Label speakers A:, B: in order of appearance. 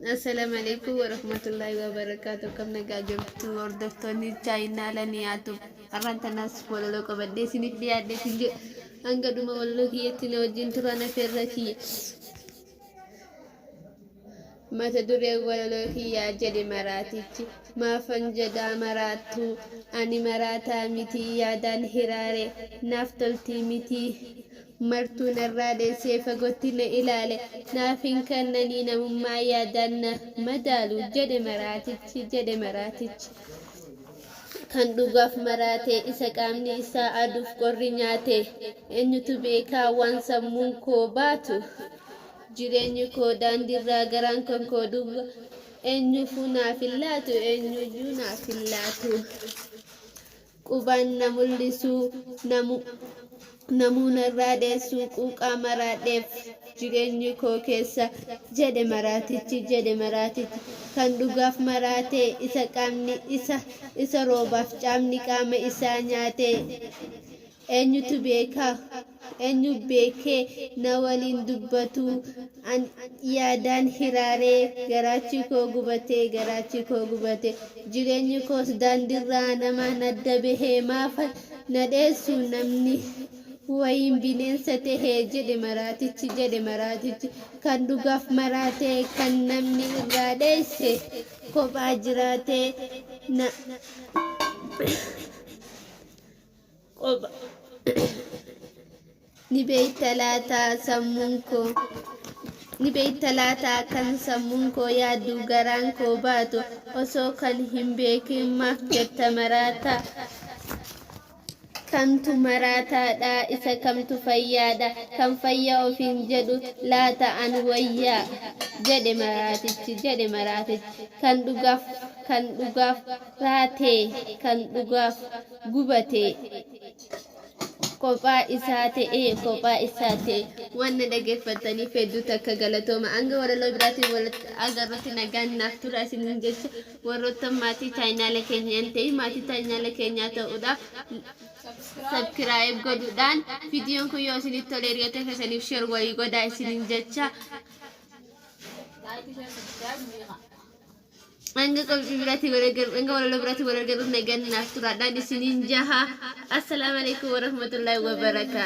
A: السلام عليكم ورحمة الله وبركاته. كم نجاجبت وردفتوني تشاينا لنياتو أرانت الناس ولا لو كبدي سنك دي أدي سنج أنقدو ما والله يتنا وجين ترانا في الركي ما تدري ولا لو هي جدي مراتي ما فنجدا مراتو أني مراتا متي يادان هراري نفتلتي متي مرتون الرادة سيفا قتل إلالي نافين كانني نمما يادان مدالو جد مراتج kan dhugaaf maraate isa qaamni isaa aduuf qorri nyaate eenyutu beekaa waan sammuun koo baatu jireenyi koo daandiirraa garaan kan koo duuba eenyuufuu naaf hin laatu eenyuyyuu naaf hin laatu qubaan na mul'isuu namuun irraa deessuu quuqaa maraadheef jireenyi koo keessa jedhe maraatichi kan dhugaaf maraate isa qaamni isa roobaaf caamni qaama isaa nyaate eenyu beekee na waliin dubbatu yaadaan hiraaree garaachi koo gubate jireenyi koos daandiirraa nama nadda bahee maafa nadheessu namni wayin bineensa tahee jedhe maraatichi kan dhugaaf maraate kan namni irraa dheesse kophaa jiraate ni beeyta laataa kan sammuun koo yaaddu garaan koo baatu osoo kan hin beekin maaf jetta maraata kantu marataadha isa kamtu fayyaadha kan fayyaa ofiin jedhu laata an wayyaa jedhe maraatichi kan dhugaaf raatee kan dhugaaf gubate kophaa isaa ta'e wanna dhageeffataniif hedduu takka galatooma hanga walaloo biraatiin walitti agarratti nagaan naaf tura isiniin jecha warroota maatii chaayinaala keenyaa ta'e maatii chaayinaala keenyaa ta'uudhaaf subscribe godhuudhaan viidiyoon kun yoo isinitti tole hiriyoota keessaniif share walii godhaa isiniin jecha hanga walaloo biraatiin wal argaruuf nagaan naaf turaadhaan isiniin jaha. Assalaamu alaikum warahmatullahi wabarakatuh.